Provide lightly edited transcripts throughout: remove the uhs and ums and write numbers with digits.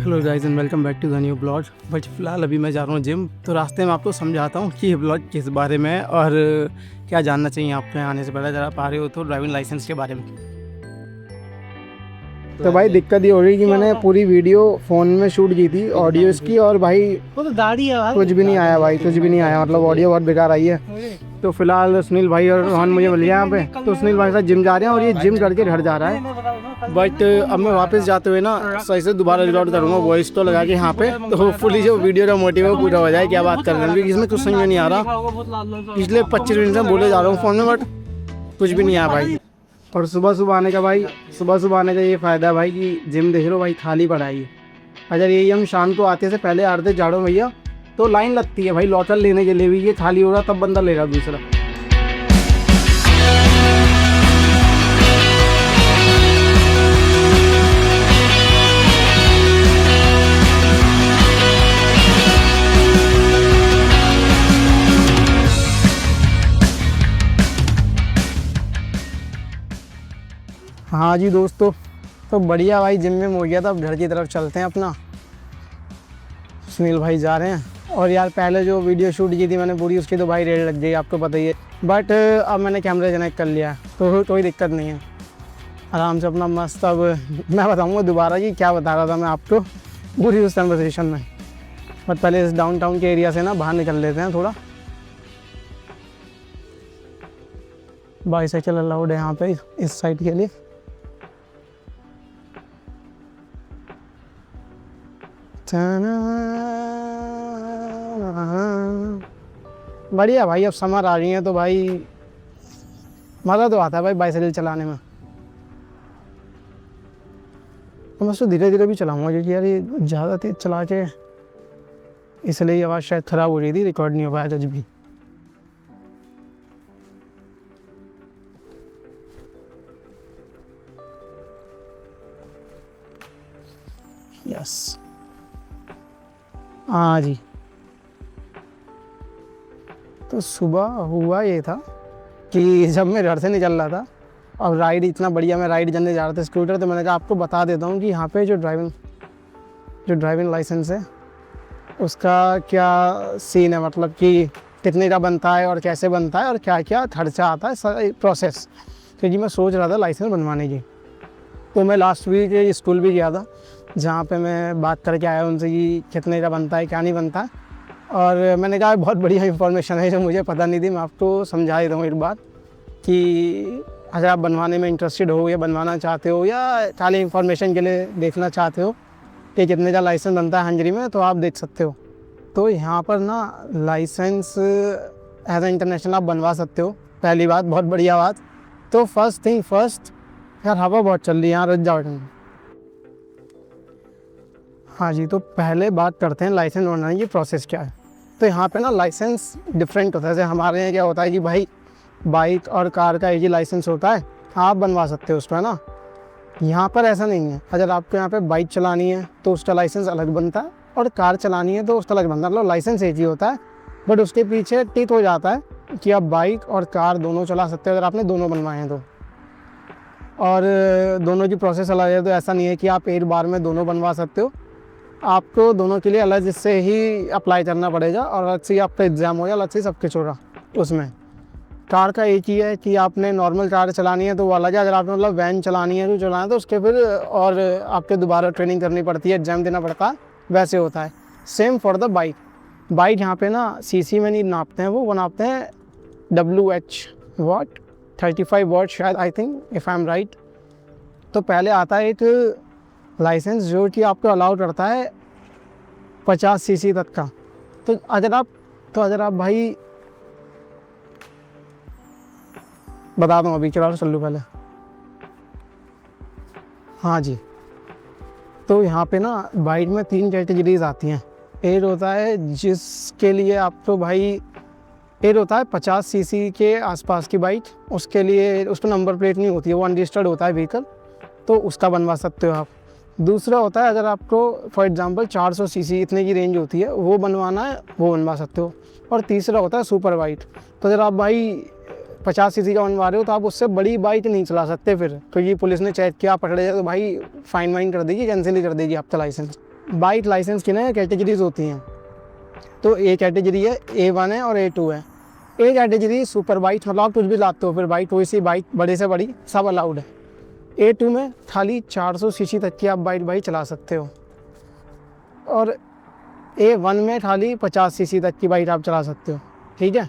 Hello guys and welcome back to the new blog. But फिलहाल अभी मैं जा रहा हूँ जिम, तो रास्ते में आपको समझाता हूँ कि ये ब्लॉग किस बारे में है और क्या जानना चाहिए आपको यहाँ आने से पहले। अगर आप आ रहे हो तो ड्राइविंग लाइसेंस के बारे में। तो भाई दिक्कत ये हो रही कि मैंने पूरी वीडियो फ़ोन में शूट की थी ऑडियो इसकी, और भाई वो तो गाड़ी है भाई, कुछ भी नहीं आया भाई, कुछ भी नहीं आया। मतलब ऑडियो बहुत बेकार आई है। तो फिलहाल सुनील भाई और रोहन मुझे मिल गया यहाँ पे। तो सुनील भाई साथ जिम जा रहे हैं और ये जिम करके घर जा रहा है। बट अब मैं वापस जाते हुए ना सही से दोबारा रिकॉर्ड करूँगा वॉइस तो लगा के यहाँ पे, तो होपफुली जो वीडियो का मोटिव है पूरा हो जाए। क्या बात कर रहे हैं क्योंकि इसमें कुछ समझ में नहीं आ रहा। पिछले 25 मिनट से बोले जा रहा हूँ फ़ोन में, बट कुछ भी नहीं आया भाई। और सुबह सुबह आने का भाई, सुबह आने का ये फ़ायदा है भाई कि जिम देख लो भाई खाली पड़ा है। अगर यही हम शाम को आते से पहले आते झाड़ो भैया तो लाइन लगती है भाई लॉटल लेने के लिए भी। ये खाली हो रहा तब बंदा ले रहा दूसरा। हाँ जी दोस्तों, तो बढ़िया भाई जिम में हो गया था। अब घर की तरफ चलते हैं अपना। सुनील भाई जा रहे हैं। और यार पहले जो वीडियो शूट की थी मैंने पूरी, उसकी तो भाई रेड लग गई, आपको पता ही है। बट अब मैंने कैमरा कनेक्ट कर लिया तो कोई दिक्कत नहीं है। आराम से अपना मस्त। अब मैं बताऊँगा दोबारा कि क्या बता रहा था मैं आपको पूरी उस कन्वर्सेशन में। बट पहले इस डाउनटाउन के एरिया से ना बाहर निकल लेते हैं थोड़ा। बाईसाइकिल अलाउड है यहाँ पे इस साइड के लिए। बढ़िया भाई, अब समर आ रही है तो भाई मज़ा तो आता है भाई बाइसाइकिल चलाने में। तो मैं उसको धीरे धीरे भी चलाऊंगा क्योंकि यार ये ज़्यादा तेज चला के इसलिए आवाज़ शायद ख़राब हो रही थी, रिकॉर्ड नहीं हो पाया कुछ भी। यस हाँ जी। तो सुबह हुआ ये था कि जब मैं घर से निकल रहा था, अब राइड इतना बढ़िया मैं राइड करने जा रहा था स्कूटर, तो मैंने कहा आपको बता देता हूँ कि यहाँ पे जो ड्राइविंग लाइसेंस है उसका क्या सीन है। मतलब कि कितने का बनता है और कैसे बनता है और क्या क्या खर्चा आता है सारा प्रोसेस। क्योंकि मैं सोच रहा था लाइसेंस बनवाने की। तो मैं लास्ट वीक स्कूल भी गया था जहाँ पे मैं बात करके आया उनसे कि कितने का बनता है क्या नहीं बनता। और मैंने कहा बहुत बढ़िया इन्फॉर्मेशन है जो मुझे पता नहीं थी। मैं आपको समझा देता हूँ एक बात कि अगर आप बनवाने में इंटरेस्टेड हो या बनवाना चाहते हो या खाली इन्फॉर्मेशन के लिए देखना चाहते हो कि कितने का लाइसेंस बनता है हंगरी में, तो आप देख सकते हो। तो यहाँ पर ना लाइसेंस एज ए इंटरनेशनल आप बनवा सकते हो। पहली बात, बहुत बढ़िया बात। तो फर्स्ट थिंग फर्स्ट, यार हवा बहुत चल रही है यहाँ, रुक जाओ। हाँ जी, तो पहले बात करते हैं लाइसेंस बनाने की प्रोसेस क्या है। तो यहाँ पे ना लाइसेंस डिफरेंट होता है। जैसे हमारे यहाँ क्या होता है कि भाई बाइक और कार का एक ही लाइसेंस होता है, आप बनवा सकते हो उसको, है ना। यहाँ पर ऐसा नहीं है। अगर आपको यहाँ पे बाइक चलानी है तो उसका लाइसेंस अलग बनता है और कार चलानी है तो उसका अलग बनता है। मतलब लाइसेंस एक ही होता है, बट उसके पीछे टिक हो जाता है कि आप बाइक और कार दोनों चला सकते हो अगर आपने दोनों बनवाए हैं तो। और दोनों की प्रोसेस अलग है, तो ऐसा नहीं है कि आप एक बार में दोनों बनवा सकते हो। आपको दोनों के लिए अलग से ही अप्लाई करना पड़ेगा और अलग से ही आपका एग्ज़ाम हो या अलग से सब कुछ होगा उसमें। कार का एक ही है कि आपने नॉर्मल कार चलानी है तो वो अलग है। अगर आपने मतलब वैन चलानी है तो चलाना है तो उसके फिर और आपके दोबारा ट्रेनिंग करनी पड़ती है, एग्ज़ाम देना पड़ता है, वैसे होता है। Same for the bike. Bike यहाँ पे ना सीसी में नहीं नापते हैं, वो नापते हैं WH वॉट 35 वॉट शायद, I think if I am right. तो पहले आता है एक लाइसेंस जो कि आपको अलाउ करता है 50 सीसी तक का। तो अगर आप भाई बता दूँ अभी चला चल लूँ पहले। हाँ जी, तो यहाँ पे ना बाइक में 3 कैटेगरीज आती हैं। एक होता है जिसके लिए आपको भाई, एक होता है 50 सीसी के आसपास की बाइक, उसके लिए उस पर नंबर प्लेट नहीं होती है, वो अनरजिस्टर्ड होता है व्हीकल, तो उसका बनवा सकते हो आप। दूसरा होता है अगर आपको फॉर एग्जांपल 400 सीसी इतने की रेंज होती है वो बनवाना है, वो बनवा सकते हो। और तीसरा होता है सुपर बाइक। तो अगर आप भाई 50 सीसी का बनवा रहे हो तो आप उससे बड़ी बाइक नहीं चला सकते फिर, क्योंकि पुलिस ने चेक किया पकड़े जाए तो भाई फाइन वाइन कर देगी, कैंसिल ही कर देगी आपका लाइसेंस। बाइक लाइसेंस की ना कैटेगरीज होती हैं। तो ए कैटेगरी है, A1 है और A2 है। ए कैटेगरी सुपर बाइक, मतलब आप कुछ भी लाते हो फिर बाइक, कोई सी बाइक बड़े से बड़ी सब अलाउड है। A2 में खाली 400 सीसी तक की आप बाइक भाई चला सकते हो, और A1 में खाली 50 सीसी तक की बाइक आप चला सकते हो, ठीक है।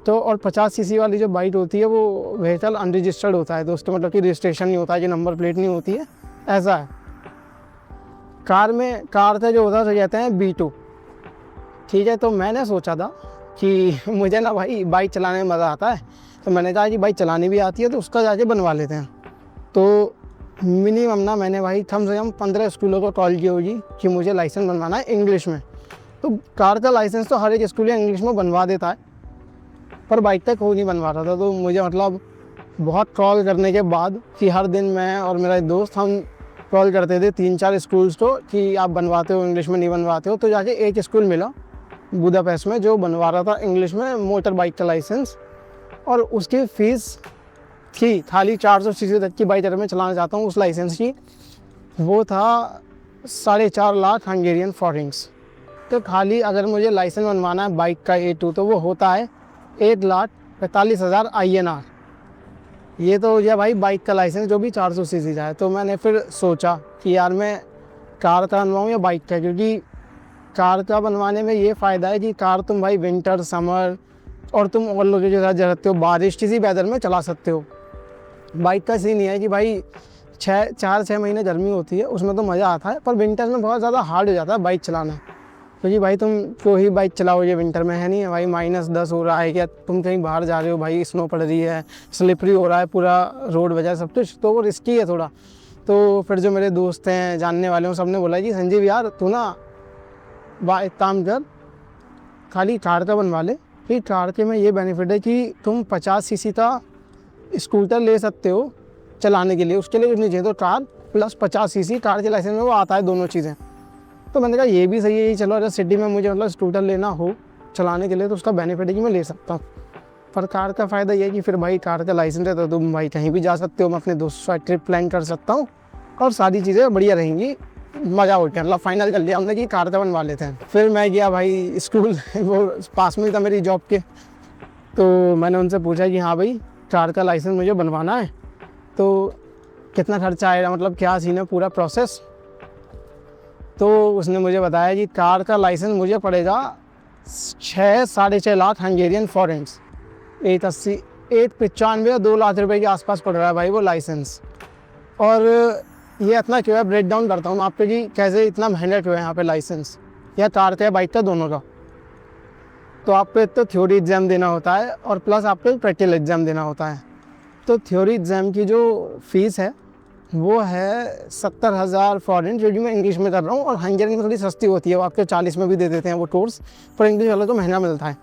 तो और 50 सीसी वाली जो बाइक होती है वो व्हीकल अनरजिस्टर्ड होता है दोस्तों, मतलब कि रजिस्ट्रेशन नहीं होता है, जो नंबर प्लेट नहीं होती है, ऐसा है। कार से जो होता है उसे कहते हैं B2, ठीक है। तो मैंने सोचा था कि मुझे ना भाई बाइक चलाने में मज़ा आता है, तो मैंने कहा कि बाइक चलानी भी आती है तो उसका जाके बनवा लेते हैं। तो मिनिमम ना मैंने भाई कम से कम 15 स्कूलों को कॉल की होगी कि मुझे लाइसेंस बनवाना है इंग्लिश में। तो कार का लाइसेंस तो हर एक स्कूल इंग्लिश में बनवा देता है, पर बाइक तक कोई नहीं बनवा रहा था। तो मुझे मतलब बहुत कॉल करने के बाद, कि हर दिन मैं और मेरा एक दोस्त हम कॉल करते थे 3-4 स्कूल्स को कि आप बनवाते हो इंग्लिश में, नहीं बनवाते हो। तो जाके एक स्कूल मिला बुदापेस्ट में जो बनवा रहा था इंग्लिश में मोटर बाइक का लाइसेंस, और उसकी फ़ीस थी खाली 400 सीसी तक की बाइक अगर मैं चलाना चाहता हूँ उस लाइसेंस की, वो था 4.5 लाख हंगेरियन फॉरेंस। तो खाली अगर मुझे लाइसेंस बनवाना है बाइक का A2 तो वो होता है 1,45,000 INR। ये तो हो गया भाई बाइक का लाइसेंस जो भी 400 सीसी का है। तो मैंने फिर सोचा कि यार मैं कार का बनवाऊँ या बाइक का, क्योंकि कार का बनवाने में ये फ़ायदा है कि कार तुम भाई विंटर, समर और तुम और लोगों के साथ जा सकते हो, बारिश किसी वेदर में चला सकते हो। बाइक का सीन ये है कि भाई 4-6 महीने गर्मी होती है उसमें तो मज़ा आता है, पर विंटर में बहुत ज़्यादा हार्ड हो जाता है बाइक चलाना, क्योंकि भाई तुम क्यों ही बाइक चलाओगे विंटर में, है नहीं है भाई। -10 हो रहा है, क्या तुम कहीं बाहर जा रहे हो भाई, स्नो पड़ रही है, स्लिपरी हो रहा है पूरा रोड वजह सब कुछ, तो वो रिस्की है थोड़ा। तो फिर जो मेरे दोस्त हैं जानने वाले हैं सब ने बोला कि संजीव यार तू ना एक काम कर, खाली कार का बनवा ले। कि कार के में ये बेनिफिट है कि तुम 50 सीसी का स्कूटर ले सकते हो चलाने के लिए, उसके लिए कुछ नहीं चाहिए। तो कार प्लस 50 सीसी, कार के लाइसेंस में वो आता है दोनों चीज़ें। तो मैंने कहा ये भी सही है, चलो अगर सिटी में मुझे मतलब स्कूटर लेना हो चलाने के लिए तो उसका बेनिफिट है कि मैं ले सकता हूँ। पर कार का फ़ायदा ये है कि फिर भाई कार का लाइसेंस है तो तुम भाई कहीं भी जा सकते हो, मैं अपने दोस्तों के साथ ट्रिप प्लान कर सकता हूँ और सारी चीज़ें बढ़िया रहेंगी, मज़ा हो गया। मतलब फाइनल कर लिया हमने कि कार का बनवा लेते हैं। फिर मैं गया भाई स्कूल, वो पास में ही था मेरी जॉब के, तो मैंने उनसे पूछा कि हाँ भाई कार का लाइसेंस मुझे बनवाना है तो कितना खर्चा आएगा, मतलब क्या सीन है पूरा प्रोसेस। तो उसने मुझे बताया कि कार का लाइसेंस मुझे पड़ेगा 6-6.5 लाख हंगेरियन फॉरेंस, 195 या 2 लाख रुपए के आसपास पड़ रहा है भाई वो लाइसेंस। और ये इतना क्यों है, ब्रेक डाउन करता हूँ आपको कि कैसे इतना महंगा क्यों है यहाँ पे लाइसेंस, या कार का या बाइक का दोनों का। तो आपको एक तो थ्योरी एग्ज़ाम देना होता है और प्लस आपको प्रैक्टिकल एग्ज़ाम देना होता है। तो थ्योरी एग्ज़ाम की जो फ़ीस है वो है 70,000 फॉरेन, जो कि मैं इंग्लिश में कर रहा हूँ, और हंगेरियन में थोड़ी सस्ती होती है, वो आपके 40 में भी दे देते हैं वो कोर्स, पर इंग्लिश वाला तो महंगा मिलता है।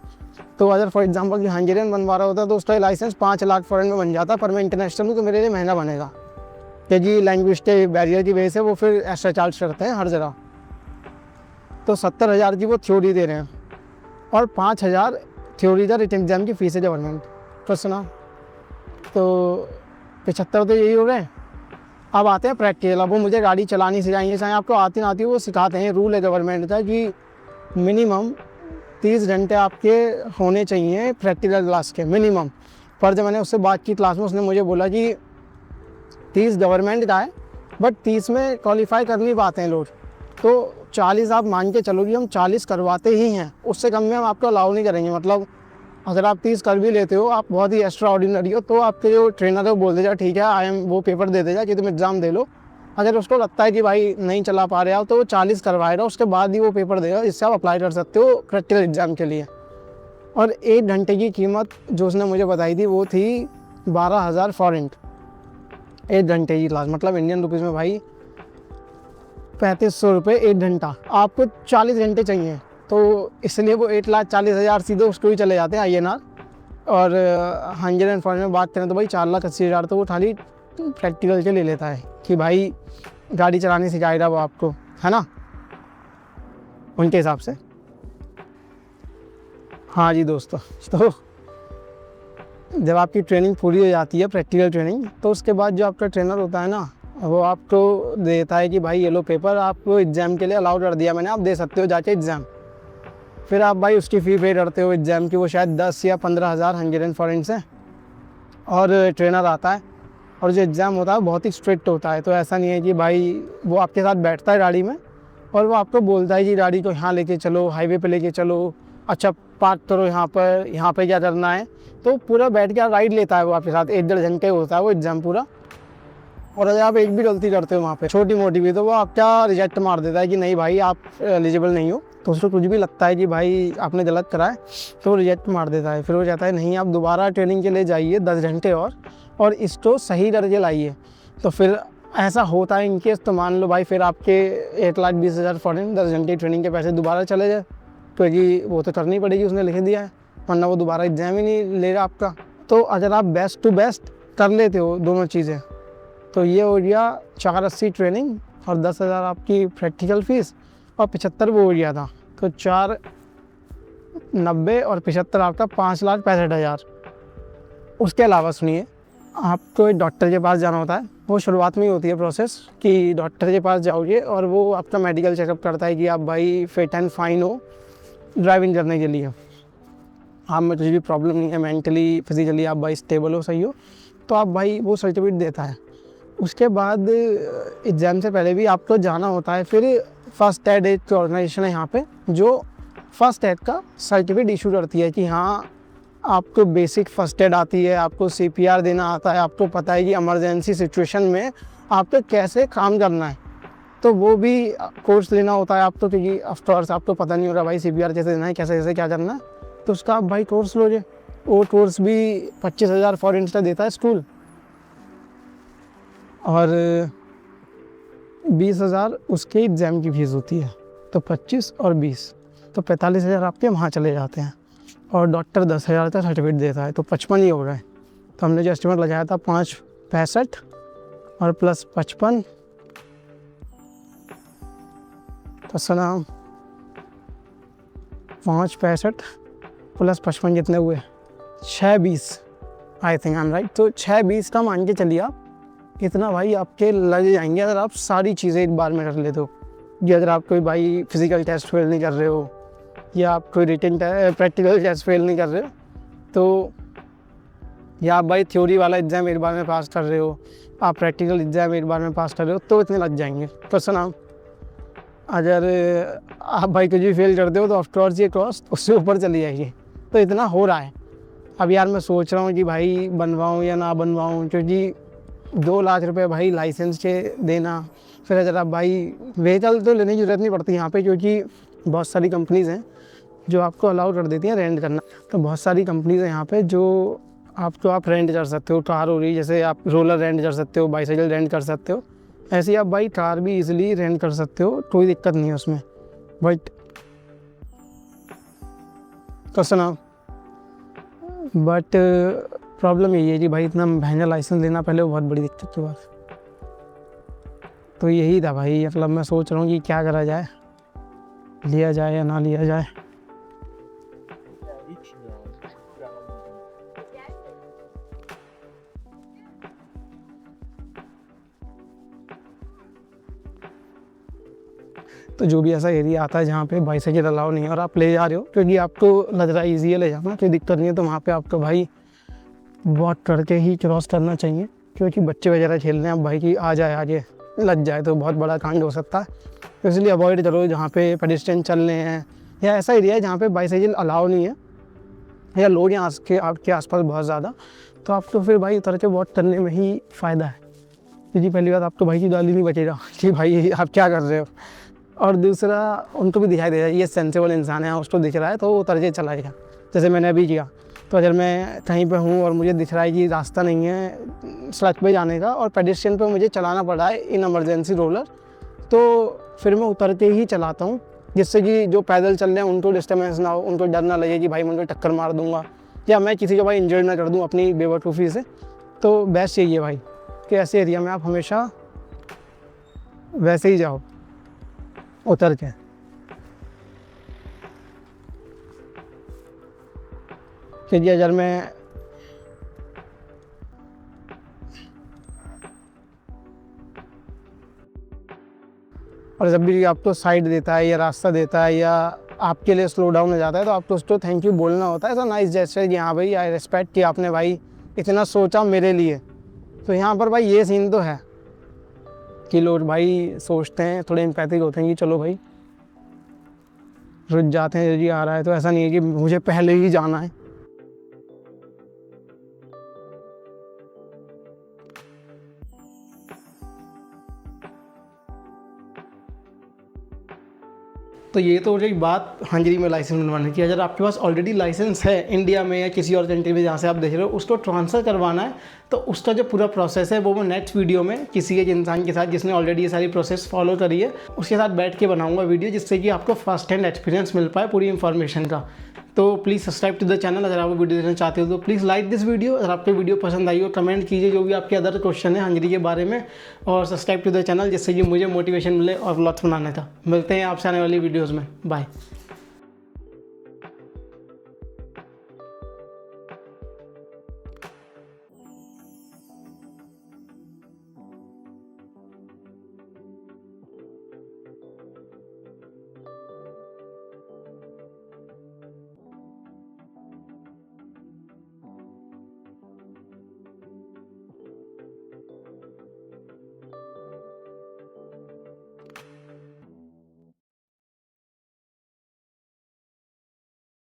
तो अगर फॉर एग्जांपल कि हंगेरियन बनवा रहा होता है तो उसका लाइसेंस 5 लाख फॉरेन में बन जाता, पर मैं इंटरनेशनल हूँ तो मेरे लिए महंगा बनेगा, क्योंकि लैंग्वेज के बैरियर की वजह से वो फिर एक्स्ट्रा चार्ज करते हैं हर जगह। तो 70,000 की वो थ्योरी दे रहे हैं और 5,000 थ्योरी का रिटन एग्जाम की फ़ीस है गवर्नमेंट। तो सुना तो 75 तो यही हो गए। अब आते हैं प्रैक्टिकल। अब वो मुझे गाड़ी चलानी सिखाएंगे, चाहे आपको आती ना आती हो वो सिखाते हैं। रूल है गवर्नमेंट का कि मिनिमम 30 घंटे आपके होने चाहिए प्रैक्टिकल क्लास के मिनिमम। पर जब मैंने उससे बात की क्लास में, उसने मुझे बोला कि 30 गवर्नमेंट का है, बट 30 में क्वालिफाई कर नहीं पाते हैं लोग, तो 40 आप मान के चलो कि हम 40 करवाते ही हैं, उससे कम में हम आपको अलाउ नहीं करेंगे। मतलब अगर आप 30 कर भी लेते हो, आप बहुत ही एक्स्ट्रा ऑर्डिनरी हो, तो आपके जो ट्रेनर है वो बोल देगा ठीक है वो पेपर दे देगा कि तुम एग्ज़ाम दे लो। अगर उसको लगता है कि भाई नहीं चला पा रहे हो तो वो 40 करवाएगा, उसके बाद ही वो पेपर देगा, जिससे आप अप्लाई कर सकते हो प्रैक्टिकल एग्ज़ाम के लिए। और 1 घंटे की कीमत जो उसने मुझे बताई थी वो थी 12,000 फॉरेन, 1 घंटे की क्लास, मतलब इंडियन रुपीज़ में भाई 3500 रुपये 1 घंटा। आपको 40 घंटे चाहिए, तो इसलिए वो 1,40,000 सीधे उसको ही चले जाते हैं INR। और हंगेरियन फॉरेन में बात करें तो भाई 4,80,000 तो वो खाली प्रैक्टिकल के ले लेता है कि भाई गाड़ी चलाने सिखाएगा वो आपको, है ना, उनके हिसाब से। हाँ जी दोस्तों, तो जब आपकी ट्रेनिंग पूरी हो जाती है प्रैक्टिकल ट्रेनिंग, तो उसके बाद जो आपका ट्रेनर होता है ना, वो आपको देता है कि भाई ये लो पेपर, आपको एग्ज़ाम के लिए अलाउ कर दिया मैंने, आप दे सकते हो जाके एग्ज़ाम। फिर आप भाई उसकी फ़ी पे करते हो एग्ज़ाम की, वो शायद 10 या 15,000 हंगेरियन फॉरेंट्स है। और ट्रेनर आता है, और जो एग्ज़ाम होता है बहुत ही स्ट्रिक्ट होता है। तो ऐसा नहीं है कि भाई वो आपके साथ बैठता है गाड़ी में और वो आपको बोलता है कि गाड़ी को यहाँ लेके चलो, हाईवे पे लेके चलो, अच्छा पार्क करो यहाँ पे क्या करना है। तो पूरा बैठ के राइड लेता है वो आपके साथ, 1-1.5 घंटे होता है वो एग्ज़ाम पूरा। और अगर आप एक भी गलती करते हो वहाँ पे छोटी मोटी भी, तो वो आपका रिजेक्ट मार देता है कि नहीं भाई आप एलिजिबल नहीं हो। तो उसको कुछ भी लगता है कि भाई आपने गलत करा है, तो वो रिजेक्ट मार देता है। फिर वो कहता है नहीं, आप दोबारा ट्रेनिंग के लिए जाइए 10 घंटे और इसको सही करके लाइए। तो फिर ऐसा होता है इनकेस, तो मान लो भाई फिर आपके 1,20,000 फॉरेन 10 घंटे ट्रेनिंग के पैसे दोबारा चले जाए, क्योंकि वो तो करनी पड़ेगी, उसने लिख दिया है, वरना वो दोबारा एग्जाम ही नहीं लेगा आपका। तो अगर आप बेस्ट टू बेस्ट कर लेते हो दोनों चीज़ें, तो ये हो गया 480 ट्रेनिंग और 10,000 आपकी प्रैक्टिकल फ़ीस, और 75 वो हो गया था। तो 490 और 75 आपका 5,65,000। उसके अलावा सुनिए, आपको एक डॉक्टर के पास जाना होता है। वो शुरुआत में ही होती है प्रोसेस कि डॉक्टर के पास जाओगे और वो आपका मेडिकल चेकअप करता है कि आप भाई फिट एंड फाइन हो ड्राइविंग करने के लिए, आप में कुछ भी प्रॉब्लम नहीं है, मेंटली फिजिकली आप भाई स्टेबल हो, सही हो, तो आप भाई वो सर्टिफिकेट देता है। उसके बाद एग्ज़ाम से पहले भी आपको जाना होता है। फिर फर्स्ट एड एक ऑर्गेनाइजेशन है यहाँ पे जो फर्स्ट एड का सर्टिफिकेट इशू करती है कि हाँ आपको बेसिक फर्स्ट एड आती है, आपको CPR देना आता है, आपको पता है कि इमरजेंसी सिचुएशन में आपको कैसे काम करना है। तो वो भी कोर्स लेना होता है आपको, क्योंकि ऑफकोर्स आपको पता नहीं होगा भाई CPR कैसे देना है, कैसे कैसे क्या करना है। तो उसका आप भाई कोर्स लोगे। वो कोर्स भी 25,000 फॉरेन का देता है स्कूल, और 20,000 उसके एग्ज़ाम की फीस होती है। तो 25 और 20 तो 45,000 आपके वहाँ चले जाते हैं। और डॉक्टर 10,000 का सर्टिफिकेट देता है, तो 55 ही हो रहा है। तो हमने जो एस्टिमेट लगाया था 565 और प्लस 55, तो सुना 565 प्लस 55 कितने हुए, 620, I think I am right. तो 620 का मान के चलिए आप, इतना भाई आपके लग जाएंगे अगर आप सारी चीज़ें एक बार में कर लेते हो। या अगर आप कोई भाई फिज़िकल टेस्ट फेल नहीं कर रहे हो, या आप कोई रिटन प्रैक्टिकल टेस्ट फेल नहीं कर रहे हो, तो या आप भाई थ्योरी वाला एग्ज़ाम एक बार में पास कर रहे हो, आप प्रैक्टिकल एग्ज़ाम एक बार में पास कर रहे हो, तो इतने लग जाएंगे। तो सुना, अगर आप भाई कुछ भी फेल करते हो तो ऑफकोर्स ये कॉस्ट उससे ऊपर चली जाएगी। तो इतना हो रहा है। अब यार मैं सोच रहा हूँ कि भाई बनवाऊँ या ना बनवाऊँ, क्योंकि 2 लाख रुपए भाई लाइसेंस के देना। फिर अगर आप भाई व्हीकल तो लेने की ज़रूरत नहीं पड़ती यहाँ पे, क्योंकि बहुत सारी कंपनीज़ हैं जो आपको अलाउ कर देती हैं रेंट करना। तो बहुत सारी कंपनीज़ हैं यहाँ पे जो आपको आप रेंट कर सकते हो। कार हो रही, जैसे आप रोलर रेंट कर सकते हो, बाईसाइकिल रेंट कर सकते हो, ऐसे ही आप भाई कार भी इजीली रेंट कर सकते हो, कोई दिक्कत नहीं है उसमें। बट तो सुना, बट प्रॉब्लम यही है कि भाई इतना महंगा लाइसेंस लेना पहले वो बहुत बड़ी दिक्कत की बात। तो यही था भाई, मतलब मैं सोच रहा हूँ कि क्या करा जाए, लिया जाए या ना लिया जाए। तो जो भी ऐसा एरिया आता है जहाँ पे बाइसाइकिल अलाउ नहीं है और आप ले जा रहे हो, क्योंकि आपको लग रहा है ईजी है ले जाना, कोई दिक्कत नहीं है, तो वहाँ पे आपको भाई वॉक करके ही क्रॉस करना चाहिए। क्योंकि बच्चे वगैरह खेल रहे हैं, अब भाई की आ जाए आगे लग जाए तो बहुत बड़ा कांड हो सकता है। तो इसलिए अवॉइड करो जहाँ पे पेडेस्ट्रियन चल रहे हैं, या ऐसा एरिया है जहाँ पे बाइसाइकिल अलाउ नहीं है, या लोग यहाँ के आपके आसपास बहुत ज़्यादा, तो आपको फिर भाई उतर के वॉक करने में ही फ़ायदा है। क्योंकि पहली बात आपको भाई की गाली नहीं बचेगा कि भाई आप क्या कर रहे हो, और दूसरा उनको भी दिखाई देगा ये सेंसिबल इंसान है, उसको दिख रहा है तो वो उतर के चलाएगा। जैसे मैंने अभी किया, तो अगर मैं कहीं पे हूँ और मुझे दिख रहा है कि रास्ता नहीं है सड़क पे जाने का और पेडेस्ट्रियन पे मुझे चलाना पड़ रहा है इन इमरजेंसी रोलर, तो फिर मैं उतर के ही चलाता हूँ, जिससे कि जो पैदल चल रहे हैं उनको डिस्टर्बेंस ना हो, उनको डर ना लगे कि भाई मैं उनको टक्कर मार दूंगा या मैं किसी को भाई इंजर्ड ना कर दूँ अपनी बेवकूफ़ी से। तो बेस्ट यही है भाई कि ऐसे एरिया में आप हमेशा वैसे ही जाओ उतर के। क्योंकि अगर मैं और जब भी आपको साइड देता है या रास्ता देता है या आपके लिए स्लो डाउन हो जाता है तो आपको उसको थैंक यू बोलना होता है। ऐसा नाइस जेस्चर कि हाँ भाई आई रिस्पेक्ट कि आपने भाई इतना सोचा मेरे लिए। तो यहाँ पर भाई ये सीन तो है कि लोग भाई सोचते हैं, थोड़े एम्पैथिक होते हैं कि चलो भाई रुक जाते हैं, यदि आ रहा है तो ऐसा नहीं है कि मुझे पहले ही जाना है। तो ये तो हो गई बात हंगरी में लाइसेंस बनवाने की। अगर आपके पास ऑलरेडी लाइसेंस है इंडिया में या किसी और कंट्री में जहाँ से आप देख रहे हो, उसको ट्रांसफ़र करवाना है तो उसका जो पूरा प्रोसेस है वो मैं नेक्स्ट वीडियो में किसी एक इंसान के साथ जिसने ऑलरेडी ये सारी प्रोसेस फॉलो करी है उसके साथ बैठ के बनाऊंगा वीडियो, जिससे कि आपको फर्स्ट हैंड एक्सपीरियंस मिल पाए पूरी इन्फॉर्मेशन का। तो please subscribe to the channel. अगर आप वीडियो देखना चाहते हो तो प्लीज़ लाइक दिस वीडियो। अगर आपको वीडियो पसंद आई हो कमेंट कीजिए जो भी आपके अदर क्वेश्चन है हंगरी के बारे में, और सब्सक्राइब टू द चैनल जिससे कि मुझे मोटिवेशन मिले और व्लॉग्स बनाने का। मिलते हैं आपसे आने वाली वीडियोज़ में। बाय।